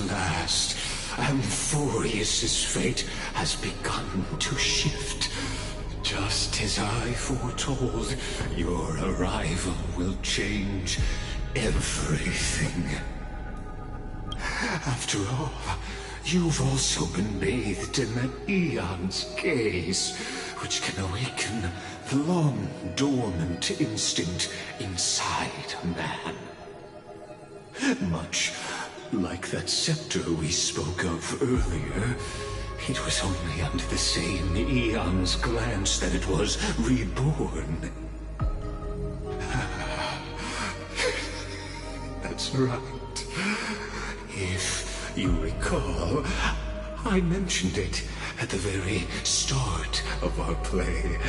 last, Ampharous' fate has begun to shift. Just as I foretold, your arrival will change everything. After all, you've also been bathed in that Eon's gaze, which can awaken the long-dormant instinct inside a man. Much like that scepter we spoke of earlier, it was only under the same Eon's glance that it was reborn. That's right. If you recall, I mentioned it at the very start of our play.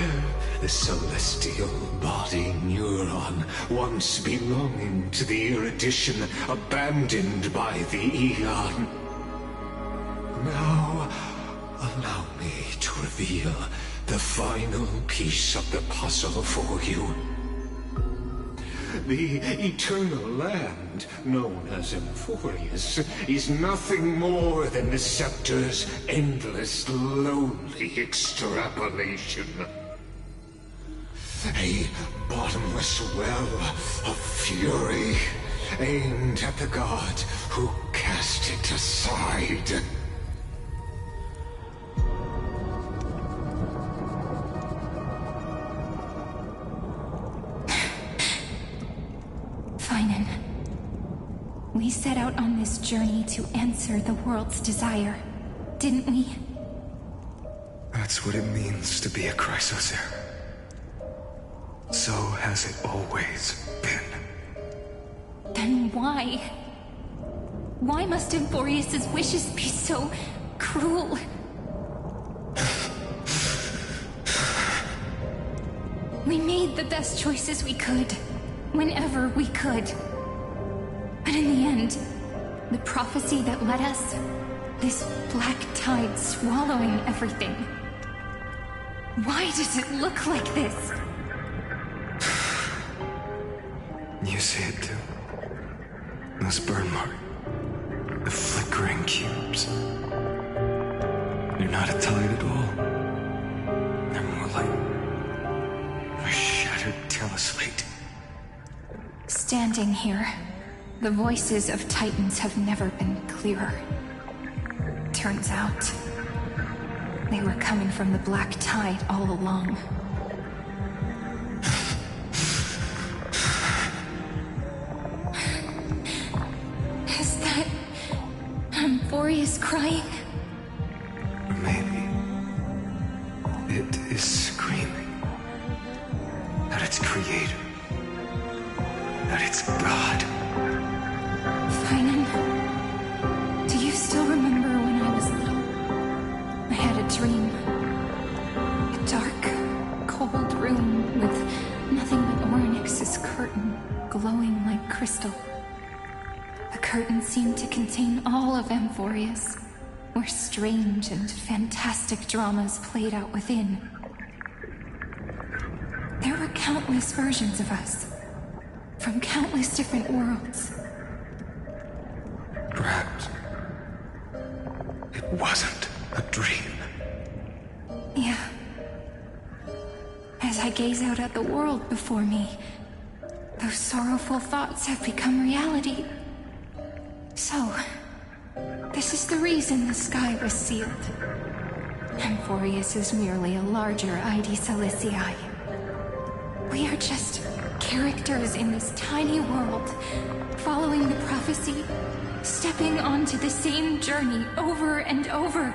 The celestial body neuron, once belonging to the erudition abandoned by the Eon. Now, allow me to reveal the final piece of the puzzle for you. The eternal land, known as Ampharous, is nothing more than the scepter's endless, lonely extrapolation. A bottomless well of fury, aimed at the god who cast it aside. We set out on this journey to answer the world's desire, didn't we? That's what it means to be a Chrysocer. So has it always been. Then why? Why must Ampharous' wishes be so cruel? We made the best choices we could, whenever we could. But in the end, the prophecy that led us, this black tide swallowing everything. Why does it look like this? You see it too. Those burn marks. The flickering cubes. They're not a tide at all. They're more like a shattered teleslate. Standing here, the voices of Titans have never been clearer. Turns out, they were coming from the black tide all along. Is that Ampharous crying? Maybe it is screaming at its creator, at its god. Finan, do you still remember when I was little? I had a dream. A dark, cold room with nothing but Orynyx's curtain glowing like crystal. The curtain seemed to contain all of Ampharous, where strange and fantastic dramas played out within. There were countless versions of us, from countless different worlds. Perhaps it wasn't a dream. Yeah. As I gaze out at the world before me, those sorrowful thoughts have become reality. So, this is the reason the sky was sealed. Ampharous is merely a larger ID Celestii. We are just characters in this tiny world, following the prophecy, stepping onto the same journey over and over.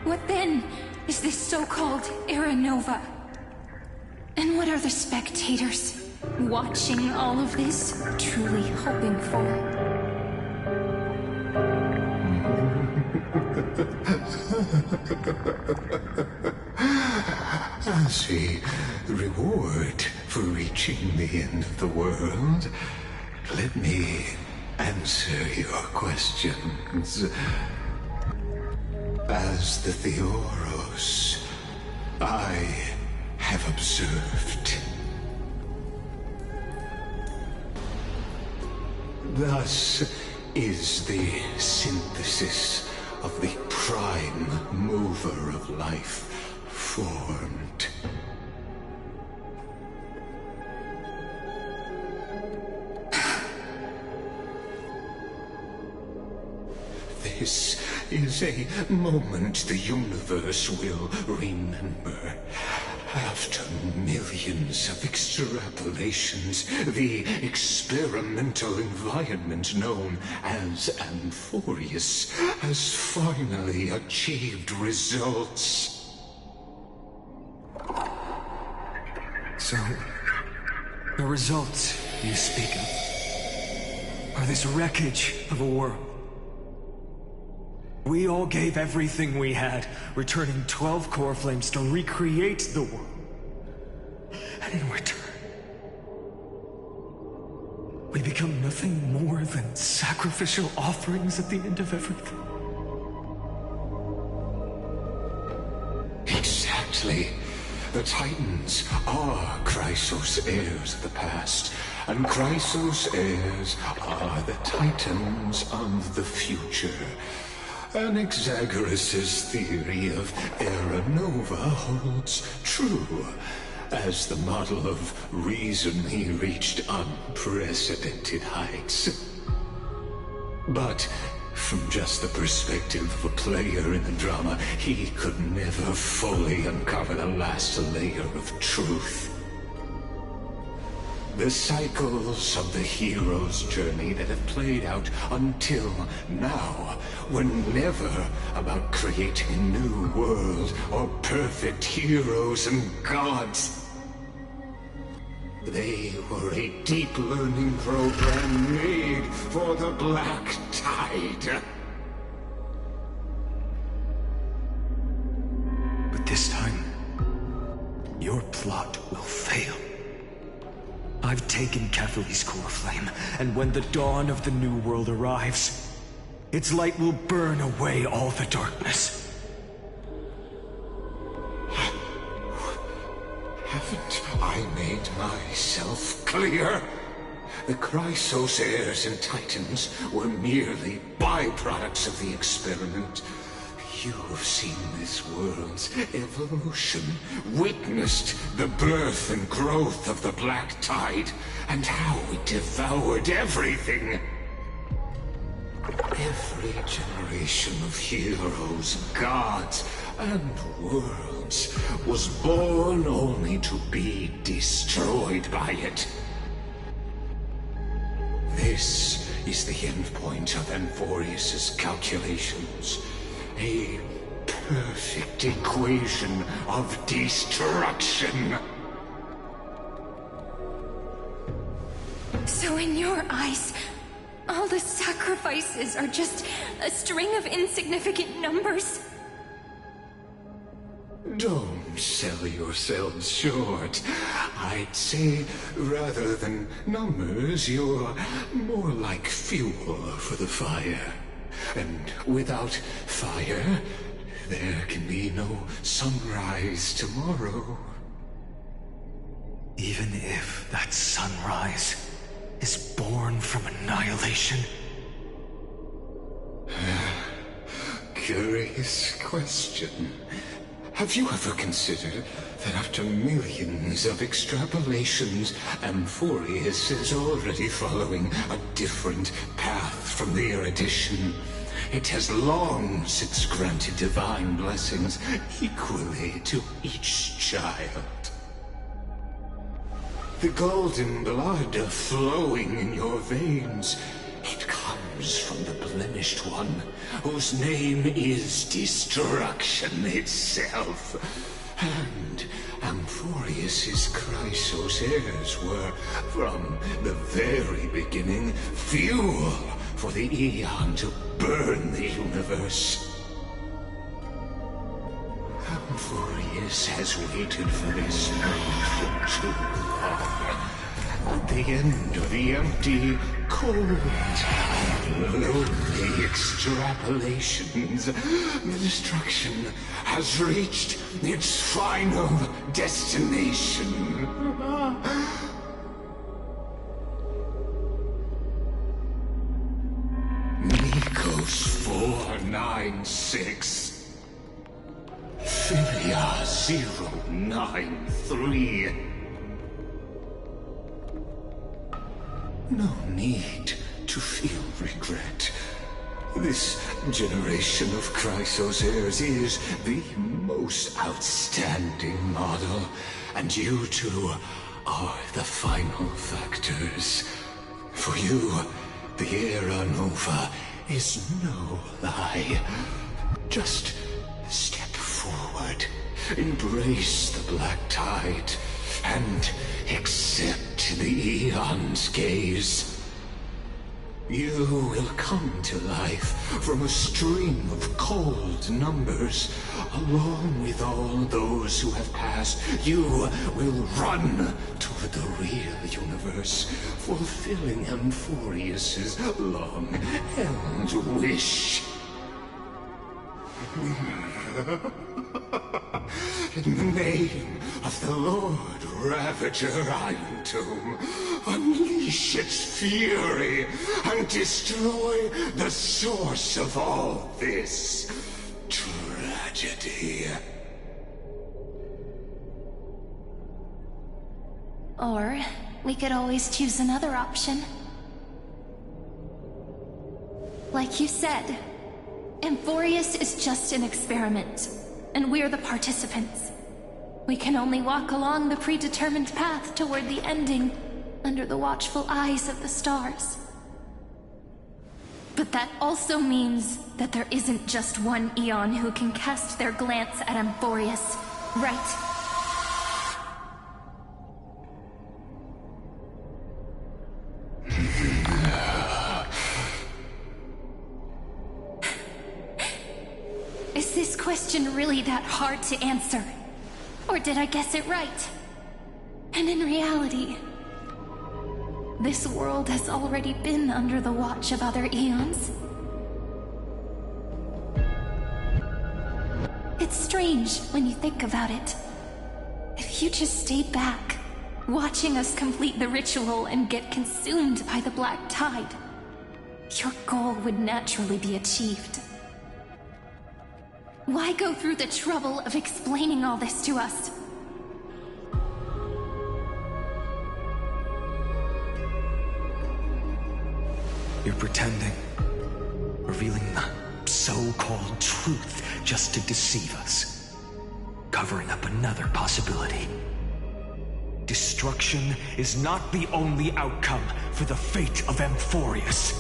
What then is this so-called Era Nova? And what are the spectators watching all of this truly hoping for? As a reward for reaching the end of the world, let me answer your questions. As the Theoros, I have observed. Thus, is the synthesis of the prime mover of life formed. This is a moment the universe will remember. After millions of extrapolations, the experimental environment known as Ampharous has finally achieved results. So, the results you speak of are this wreckage of a world. We all gave everything we had, returning 12 core flames to recreate the world. And in return, we become nothing more than sacrificial offerings at the end of everything. Exactly. The Titans are Chrysos' heirs of the past, and Chrysos' heirs are the Titans of the future. Anaxagoras' theory of Era Nova holds true, as the model of reason he reached unprecedented heights. But from just the perspective of a player in the drama, he could never fully uncover the last layer of truth. The cycles of the hero's journey that have played out until now were never about creating a new world or perfect heroes and gods. They were a deep learning program made for the Black Tide. But this time, your plot will fail. I've taken Catherine's core flame, and when the dawn of the new world arrives, its light will burn away all the darkness. Haven't I made myself clear? The Chrysos heirs and Titans were merely byproducts of the experiment. You have seen this world's evolution, witnessed the birth and growth of the Black Tide, and how it devoured everything. Every generation of heroes, gods, and worlds was born only to be destroyed by it. This is the endpoint of Ampharous' calculations. A perfect equation of destruction. So in your eyes, all the sacrifices are just a string of insignificant numbers? Don't sell yourselves short. I'd say, rather than numbers, you're more like fuel for the fire. And without fire, there can be no sunrise tomorrow. Even if that sunrise is born from annihilation? Curious question. Have you ever considered that after millions of extrapolations, Ampharous is already following a different path from the erudition? It has long since granted divine blessings equally to each child. The golden blood flowing in your veins, it comes from the blemished one, whose name is destruction itself. And Ampharous' Chrysos heirs were, from the very beginning, fuel for the Aeon to burn the universe. Ampharous has waited for this moment for too long. At the end of the empty, cold, and lonely extrapolations, the destruction has reached its final destination. 096. Philia 093. No need to feel regret. This generation of Chrysos heirs is the most outstanding model, and you two are the final factors. For you, the Era Nova is no lie. Just step forward, embrace the black tide, and accept the Eon's gaze. You will come to life from a stream of cold numbers. Along with all those who have passed, you will run toward the real universe, fulfilling Ampharous's long-held wish. In the name of the Lord Ravager Iron Tomb, unleash its fury and destroy the source of all this tragedy. Or we could always choose another option. Like you said, Ampharous is just an experiment, and we're the participants. We can only walk along the predetermined path toward the ending, under the watchful eyes of the stars. But that also means that there isn't just one Eon who can cast their glance at Ampharous, right? Is this question really that hard to answer? Or did I guess it right? And in reality, this world has already been under the watch of other Eons. It's strange when you think about it. If you just stayed back, watching us complete the ritual and get consumed by the black tide, your goal would naturally be achieved. Why go through the trouble of explaining all this to us? You're pretending. Revealing the so-called truth just to deceive us. Covering up another possibility. Destruction is not the only outcome for the fate of Ampharous.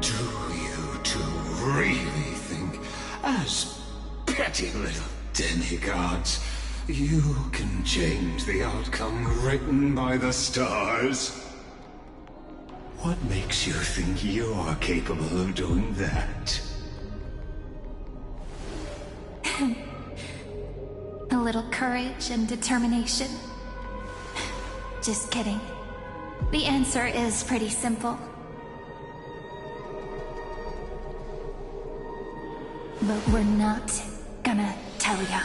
Do you two really think, as petty little demigods, you can change the outcome written by the stars? What makes you think you're capable of doing that? A little courage and determination. Just kidding. The answer is pretty simple. But we're not gonna tell ya.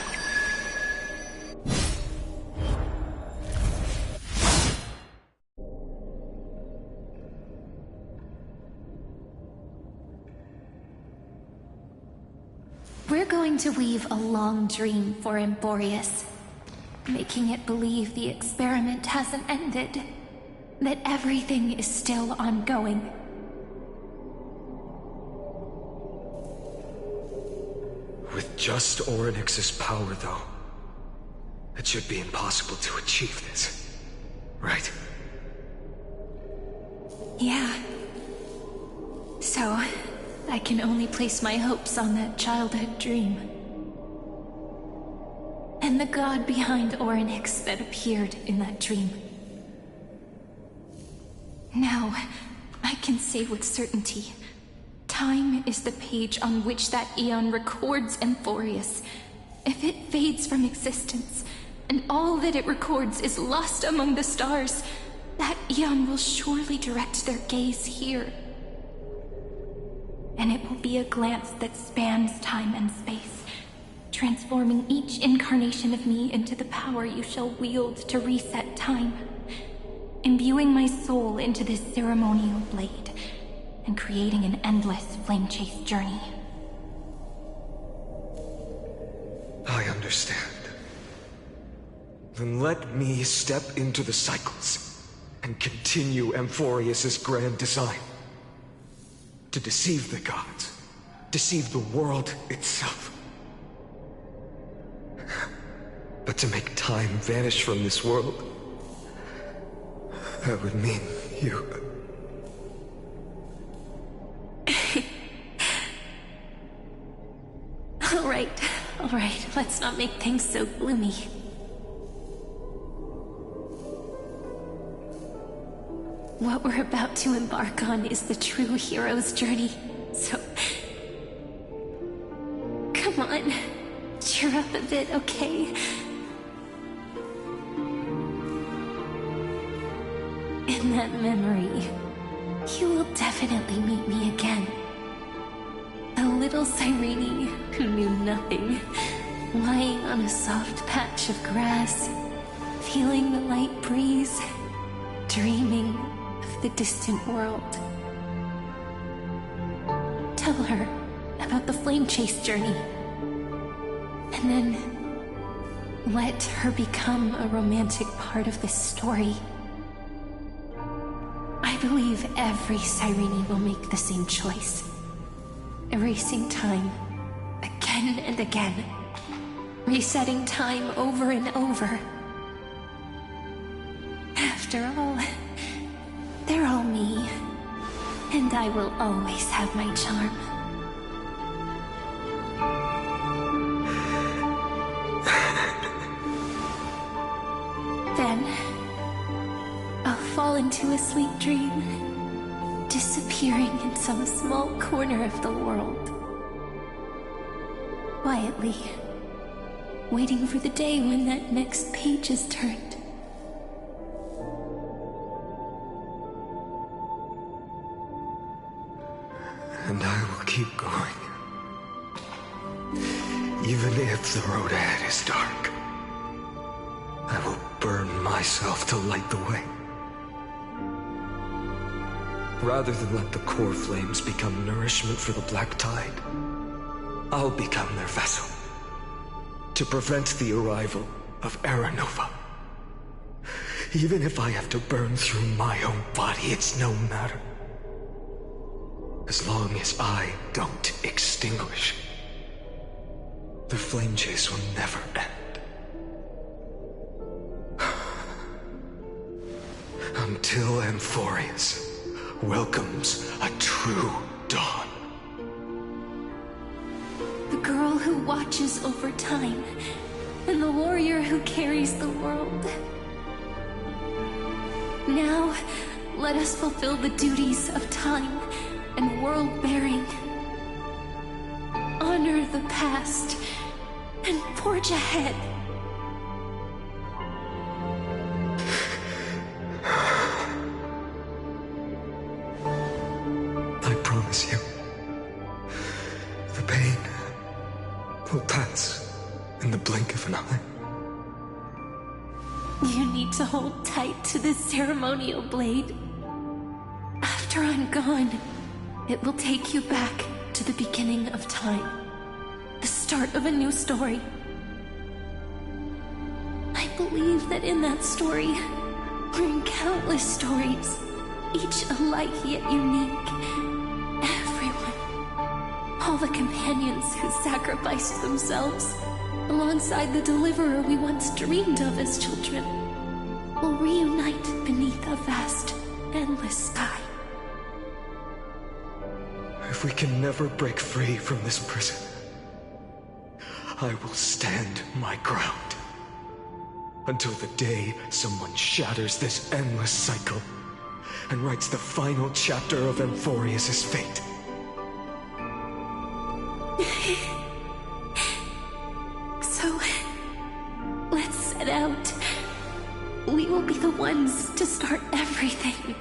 We're going to weave a long dream for Ampharous, making it believe the experiment hasn't ended, that everything is still ongoing. With just Orynyx's power, though, it should be impossible to achieve this, right? Yeah. So, I can only place my hopes on that childhood dream. And the god behind Orynyx that appeared in that dream. Now, I can say with certainty, time is the page on which that Eon records Ampharous. If it fades from existence, and all that it records is lost among the stars, that Eon will surely direct their gaze here. And it will be a glance that spans time and space, transforming each incarnation of me into the power you shall wield to reset time. imbuing my soul into this ceremonial blade, and creating an endless flame chase journey. I understand. Then let me step into the cycles and continue Ampharous' grand design. To deceive the gods, deceive the world itself. But to make time vanish from this world, that would mean you... All right, let's not make things so gloomy. What we're about to embark on is the true hero's journey, so... Come on, cheer up a bit, okay? In that memory, you will definitely meet me again. A little Cyrene who knew nothing, lying on a soft patch of grass, feeling the light breeze, dreaming of the distant world. Tell her about the flame chase journey, and then let her become a romantic part of this story. I believe every Cyrene will make the same choice. Erasing time, again and again. Resetting time over and over. After all, they're all me. And I will always have my charm. Then, I'll fall into a sweet dream, disappearing in some small corner of the world. Quietly, waiting for the day when that next page is turned. And I will keep going. Even if the road ahead is dark, I will burn myself to light the way. Rather than let the core flames become nourishment for the Black Tide, I'll become their vessel, to prevent the arrival of Era Nova. Even if I have to burn through my own body, it's no matter. As long as I don't extinguish, the flame chase will never end. Until Ampharous welcomes a true dawn. The girl who watches over time, and the warrior who carries the world. Now, let us fulfill the duties of time and world-bearing. Honor the past and forge ahead. I promise you, the pain will pass in the blink of an eye. You need to hold tight to this ceremonial blade. After I'm gone, it will take you back to the beginning of time. The start of a new story. I believe that in that story, we're in countless stories, each alike yet unique. Everyone, all the companions who sacrificed themselves, alongside the deliverer we once dreamed of as children, will reunite beneath a vast, endless sky. If we can never break free from this prison, I will stand my ground. Until the day someone shatters this endless cycle and writes the final chapter of Ampharous' fate. So, let's set out. We will be the ones to start everything.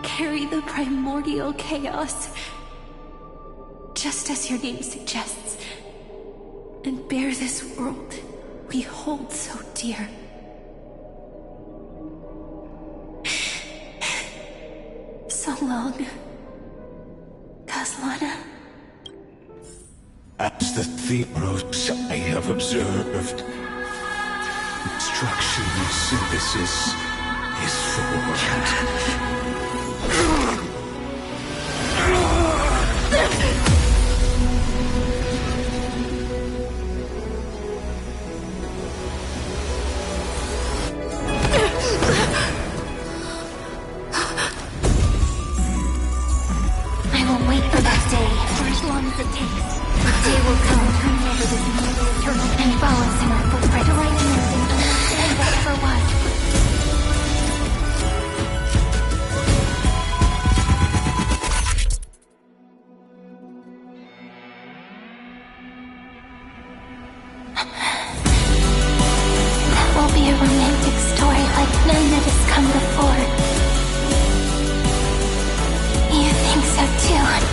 Carry the primordial chaos, just as your name suggests, and bear this world we hold so dear. long, Caslana. As the Theros I have observed, instruction synthesis is formed. I will wait for that day, for as long as it takes. The day will come, turning over this mortal eternal and follow us in our footprint to right hand and understand what ever was. That will be a romantic story like none that has come before. You think so too, right?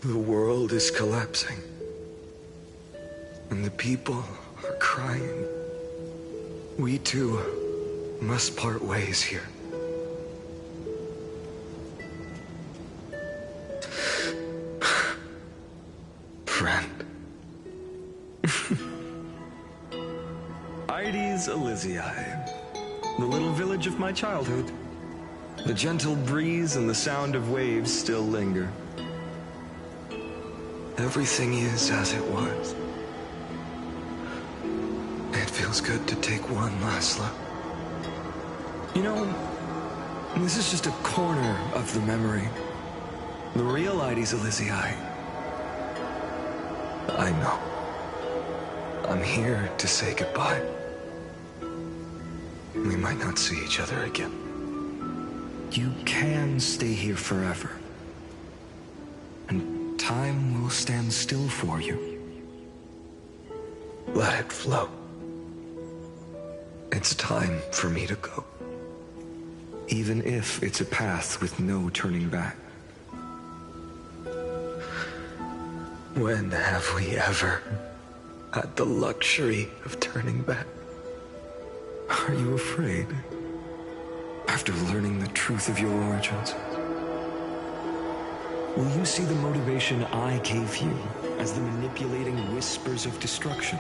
The world is collapsing. And the people are crying. We too must part ways here. Friend. Ides Elysiae, the little village of my childhood. The gentle breeze and the sound of waves still linger. Everything is as it was. It feels good to take one last look. You know, this is just a corner of the memory. The real Ides Elysiae. I know. I'm here to say goodbye. We might not see each other again. You can stay here forever. And time will stand still for you. Let it flow. It's time for me to go. Even if it's a path with no turning back. When have we ever had the luxury of turning back? Are you afraid? After learning the truth of your origins? Will you see the motivation I gave you as the manipulating whispers of destruction?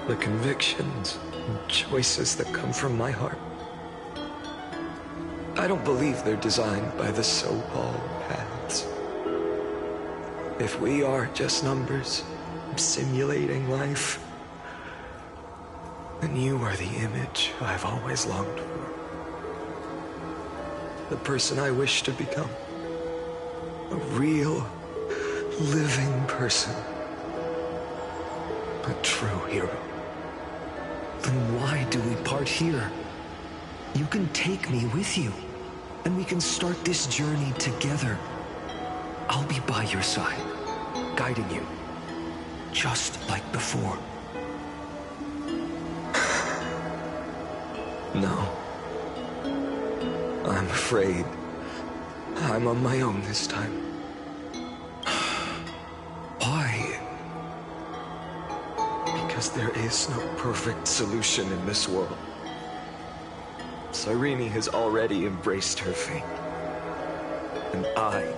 The convictions and choices that come from my heart. I don't believe they're designed by the so-called paths. If we are just numbers simulating life, then you are the image I've always longed for. The person I wish to become. A real, living person. A true hero. Then why do we part here? You can take me with you, and we can start this journey together. I'll be by your side, guiding you, just like before. No. I'm afraid I'm on my own this time. Why? Because there is no perfect solution in this world. Cyrene has already embraced her fate. And I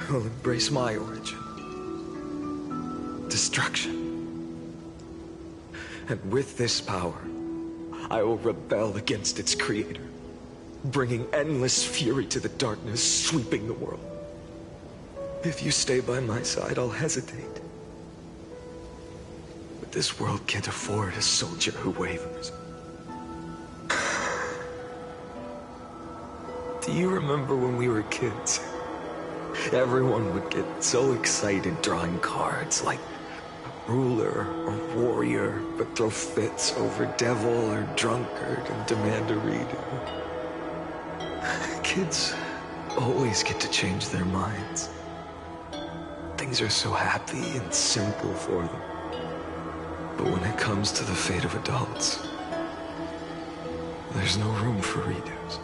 will embrace my origin. Destruction. And with this power, I will rebel against its creator, bringing endless fury to the darkness, sweeping the world. If you stay by my side, I'll hesitate. But this world can't afford a soldier who wavers. Do you remember when we were kids? Everyone would get so excited drawing cards like ruler or warrior, but throw fits over devil or drunkard and demand a redo. Kids always get to change their minds. Things are so happy and simple for them. But when it comes to the fate of adults, there's no room for redos.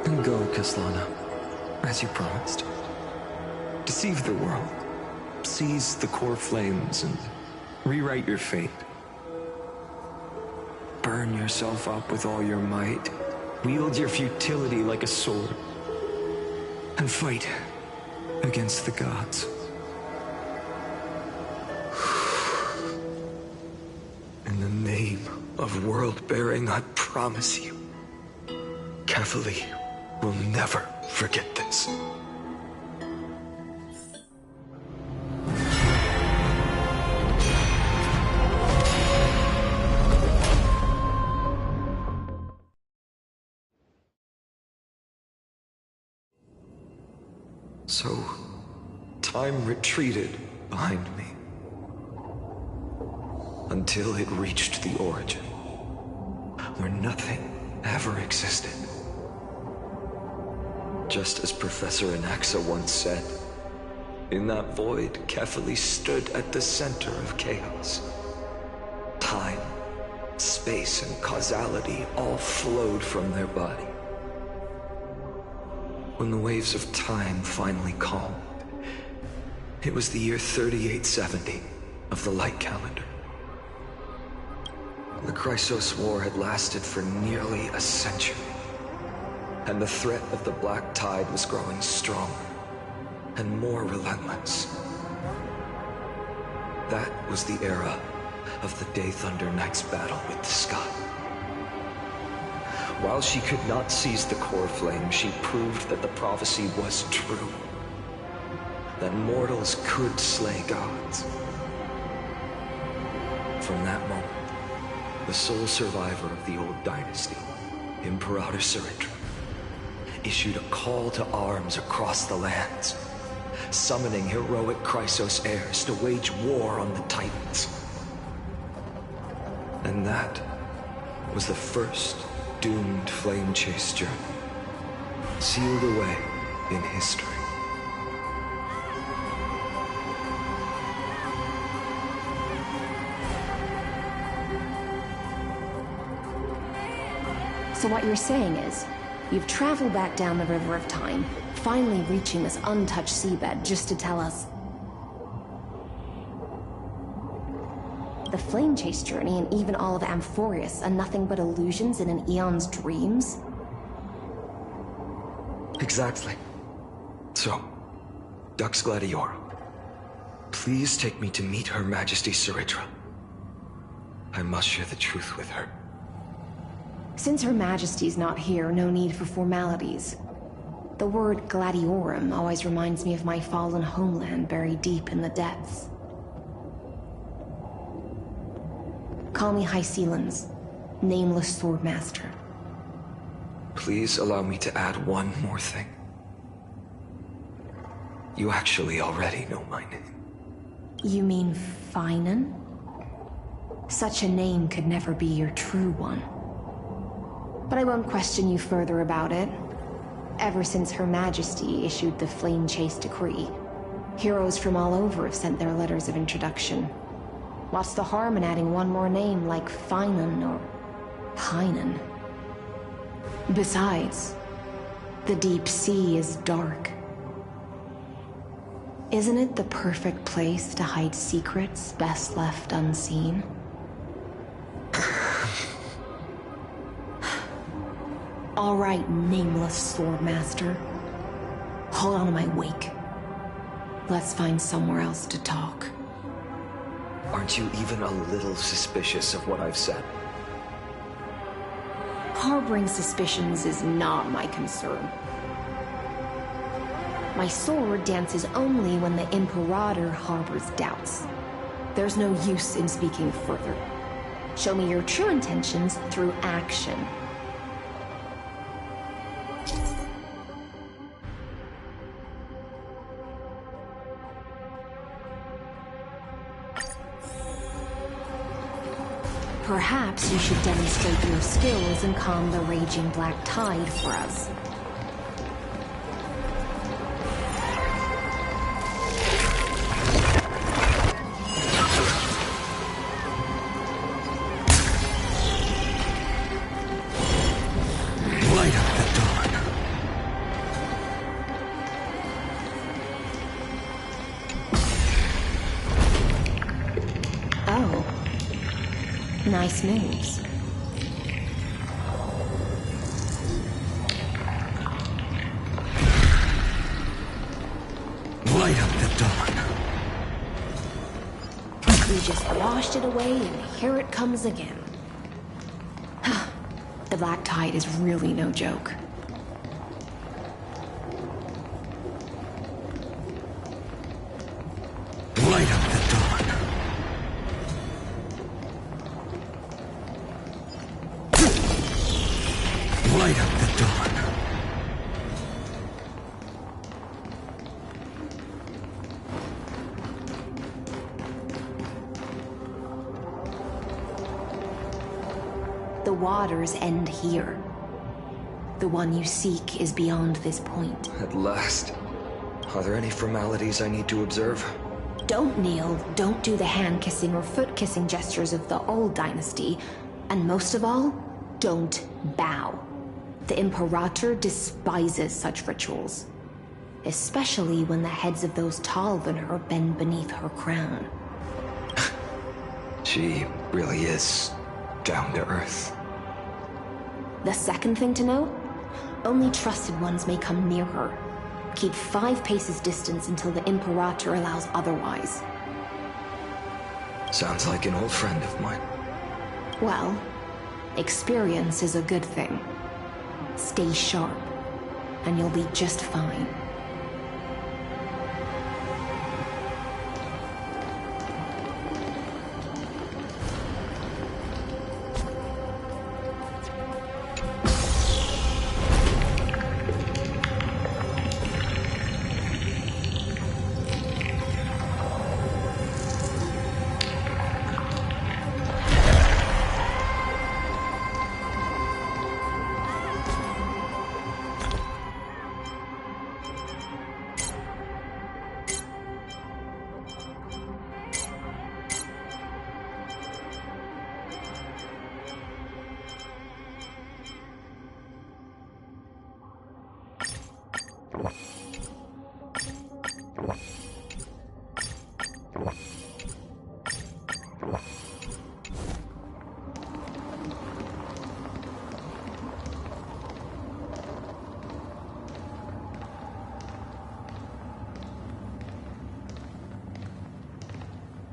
And go, Kaslana, as you promised. Deceive the world. Seize the core flames and rewrite your fate. Burn yourself up with all your might. Wield your futility like a sword. And fight against the gods. In the name of world-bearing, I promise you, Kefali will never forget this. So, time retreated behind me. Until it reached the origin, where nothing ever existed. Just as Professor Anaxa once said, in that void, Kefali stood at the center of chaos. Time, space, and causality all flowed from their body. When the waves of time finally calmed, it was the year 3870 of the light calendar. The Chrysos War had lasted for nearly a century, and the threat of the Black Tide was growing stronger and more relentless. That was the era of the Day Thunder Knight's battle with the sky. While she could not seize the core flame, she proved that the prophecy was true. That mortals could slay gods. From that moment, the sole survivor of the old dynasty, Imperator Saritra, issued a call to arms across the lands, summoning heroic Chrysos heirs to wage war on the Titans. And that was the first doomed flame chase journey, sealed away in history. So what you're saying is, you've traveled back down the River of Time, finally reaching this untouched seabed just to tell us the flame chase journey and even all of Ampharous are nothing but illusions in an eon's dreams? Exactly. So, Dux Gladiora, please take me to meet Her Majesty Saritra. I must share the truth with her. Since Her Majesty's not here, no need for formalities. The word Gladiorum always reminds me of my fallen homeland buried deep in the depths. Call me High Sealans, Nameless Swordmaster. Please allow me to add one more thing. You actually already know my name. You mean Finan? Such a name could never be your true one. But I won't question you further about it. Ever since Her Majesty issued the Flame Chase Decree, heroes from all over have sent their letters of introduction. What's the harm in adding one more name like Finan or Hynan? Besides, the deep sea is dark. Isn't it the perfect place to hide secrets best left unseen? All right, Nameless Swordmaster. Hold on to my wake. Let's find somewhere else to talk. Aren't you even a little suspicious of what I've said? Harboring suspicions is not my concern. My sword dances only when the Imperator harbors doubts. There's no use in speaking further. Show me your true intentions through action. Perhaps you should demonstrate your skills and calm the raging black tide for us. Light up the dawn. Oh. Nice moves. Light up the dawn. We just washed it away, and here it comes again. The black tide is really no joke. Light up the dawn. Light up the dawn. The waters end here. The one you seek is beyond this point. At last. Are there any formalities I need to observe? Don't kneel, don't do the hand-kissing or foot-kissing gestures of the old dynasty, and most of all, don't bow. The Imperator despises such rituals, especially when the heads of those taller than her bend beneath her crown. She really is down to earth. The second thing to note, only trusted ones may come near her. Keep 5 paces distance until the Imperator allows otherwise. Sounds like an old friend of mine. Well, experience is a good thing. Stay sharp, and you'll be just fine.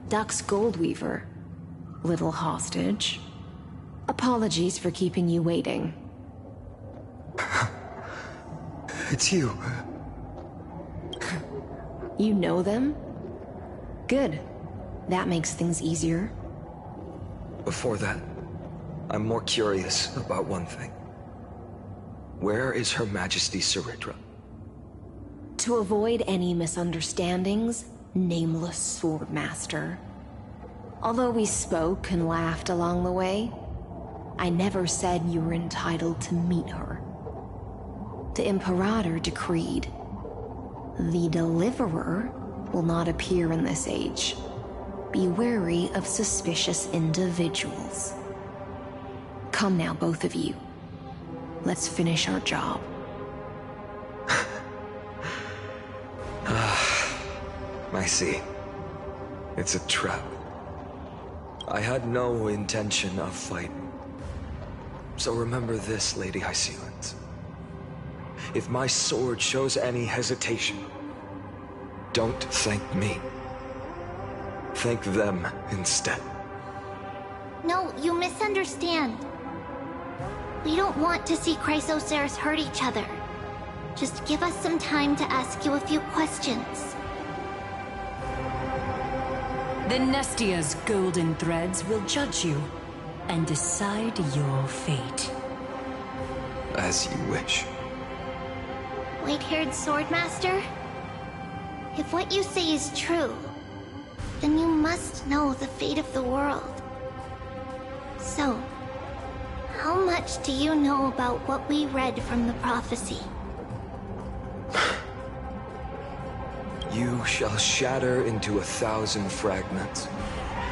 Duck's Goldweaver. Little hostage. Apologies for keeping you waiting. It's you. You know them? Good. That makes things easier. Before that, I'm more curious about one thing. Where is Her Majesty Saritra? To avoid any misunderstandings, nameless Swordmaster. Although we spoke and laughed along the way, I never said you were entitled to meet her. The Imperator decreed, the Deliverer will not appear in this age. Be wary of suspicious individuals. Come now, both of you. Let's finish our job. I see. It's a trap. I had no intention of fighting. So remember this, Lady Hysealand. If my sword shows any hesitation, don't thank me. Thank them instead. No, you misunderstand. We don't want to see Chrysoceres hurt each other. Just give us some time to ask you a few questions. The Nestia's golden threads will judge you and decide your fate. As you wish. White-haired Swordmaster? If what you say is true, then you must know the fate of the world. So, how much do you know about what we read from the prophecy? You shall shatter into 1,000 fragments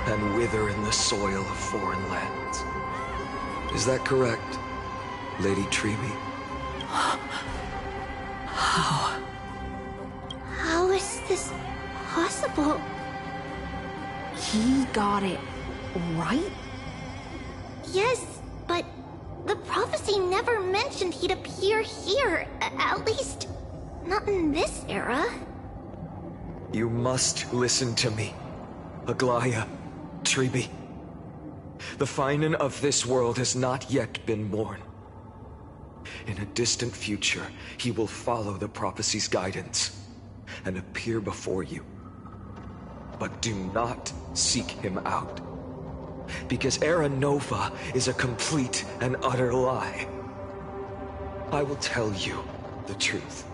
and wither in the soil of foreign lands. Is that correct, Lady Treby? How is this possible? He got it right? Yes, but the prophecy never mentioned he'd appear here. At least, not in this era. You must listen to me, Aglaya, Treby. The Finan of this world has not yet been born. In a distant future, he will follow the prophecy's guidance and appear before you. But do not seek him out, because Era Nova is a complete and utter lie. I will tell you the truth,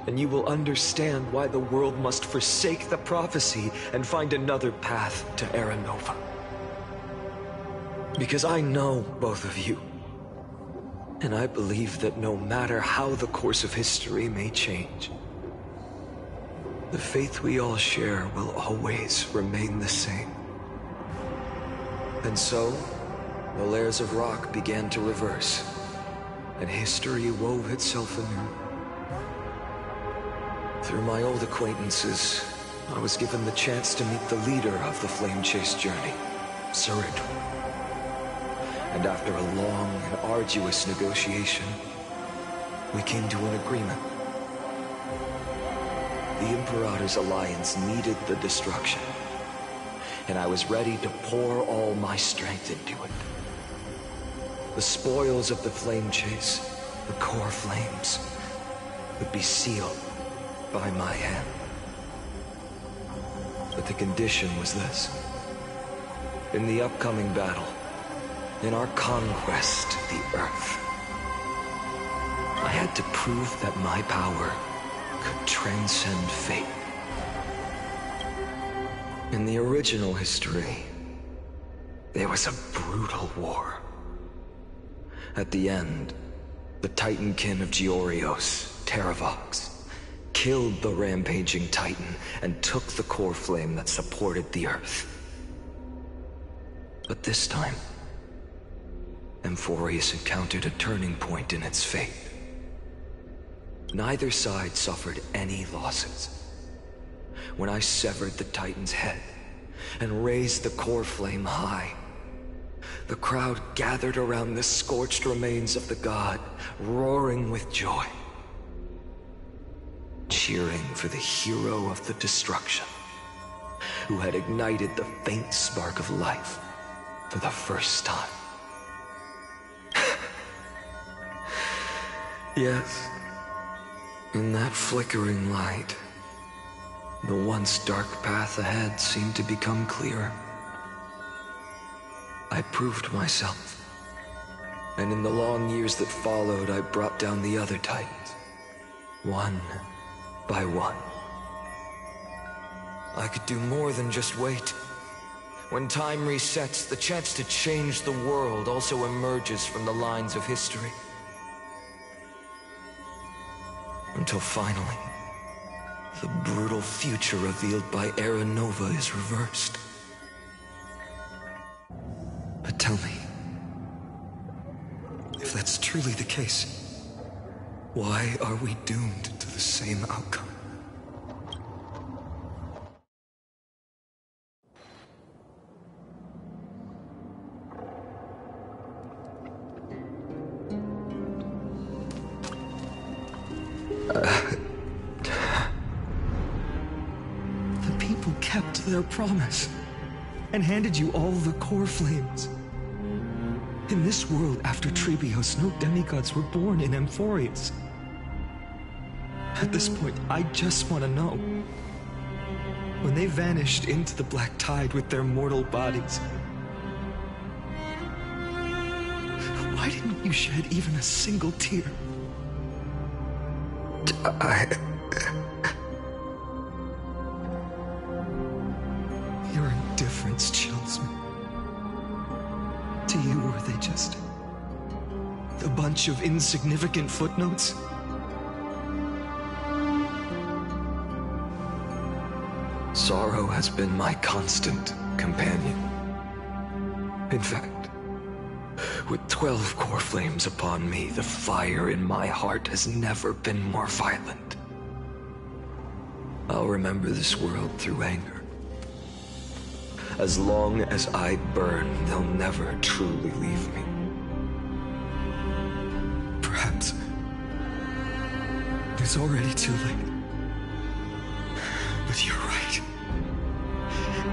and you will understand why the world must forsake the prophecy and find another path to Era Nova. Because I know both of you, and I believe that no matter how the course of history may change, the faith we all share will always remain the same. And so, the layers of rock began to reverse, and history wove itself anew. Through my old acquaintances, I was given the chance to meet the leader of the Flame Chase journey, Sarit. And after a long and arduous negotiation, we came to an agreement. The Imperator's alliance needed the destruction, and I was ready to pour all my strength into it. The spoils of the Flame Chase, the core flames, would be sealed by my hand. But the condition was this. In the upcoming battle, in our conquest of the Earth, I had to prove that my power could transcend fate. In the original history, there was a brutal war. At the end, the Titankin of Georios, Terravox, killed the rampaging Titan and took the core flame that supported the Earth. But this time, Ampharous encountered a turning point in its fate. Neither side suffered any losses. When I severed the Titan's head and raised the core flame high, the crowd gathered around the scorched remains of the god, roaring with joy, cheering for the hero of the destruction, who had ignited the faint spark of life for the first time. Yes, in that flickering light, the once dark path ahead seemed to become clearer. I proved myself, and in the long years that followed, I brought down the other Titans, one by one. I could do more than just wait. When time resets, the chance to change the world also emerges from the lines of history. Until finally, the brutal future revealed by Era Nova is reversed. But tell me, if that's truly the case, why are we doomed to the same outcome? The people kept their promise and handed you all the core flames. In this world after Trebios, no demigods were born in Ampharous. At this point, I just want to know. When they vanished into the black tide with their mortal bodies, why didn't you shed even a single tear? Your indifference chills me. To you, were they just a bunch of insignificant footnotes? Sorrow has been my constant companion. In fact, with 12 core flames upon me, the fire in my heart has never been more violent. I'll remember this world through anger. As long as I burn, they'll never truly leave me. Perhaps it's already too late. But you're right.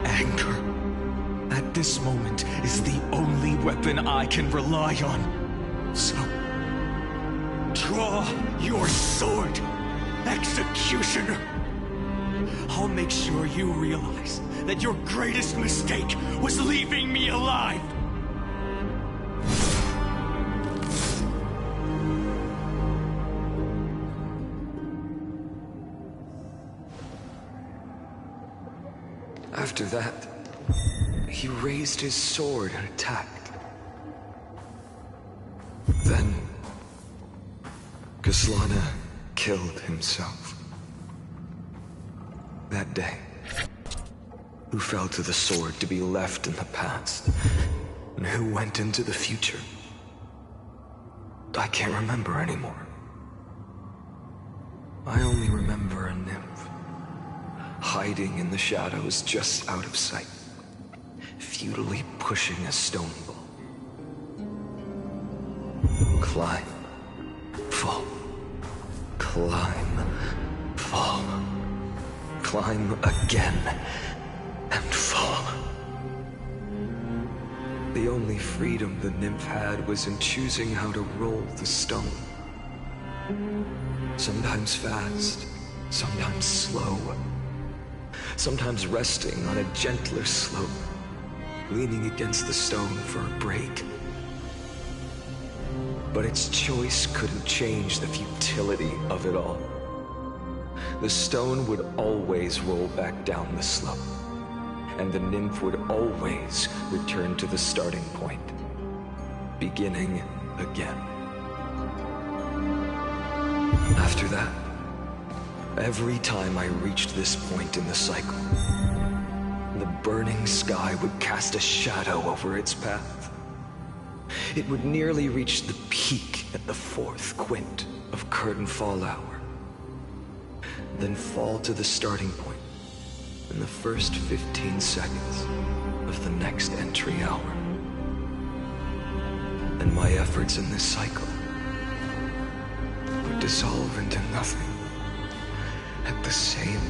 Anger, at this moment, is the only weapon I can rely on. So, draw your sword, Executioner. I'll make sure you realize that your greatest mistake was leaving me alive. After that, he raised his sword and attacked. Then, Kaslana killed himself. That day, who fell to the sword to be left in the past, and who went into the future, I can't remember anymore. I only remember a nymph, hiding in the shadows just out of sight, futilely pushing a stone ball. Climb, fall, climb, fall, climb again, and fall. The only freedom the nymph had was in choosing how to roll the stone. Sometimes fast, sometimes slow. Sometimes resting on a gentler slope, leaning against the stone for a break. But its choice couldn't change the futility of it all. The stone would always roll back down the slope, and the nymph would always return to the starting point, beginning again. After that, every time I reached this point in the cycle, the burning sky would cast a shadow over its path. It would nearly reach the peak at the 4th quint of curtain fall hour, then fall to the starting point in the first 15 seconds of the next entry hour. And my efforts in this cycle would dissolve into nothing at the same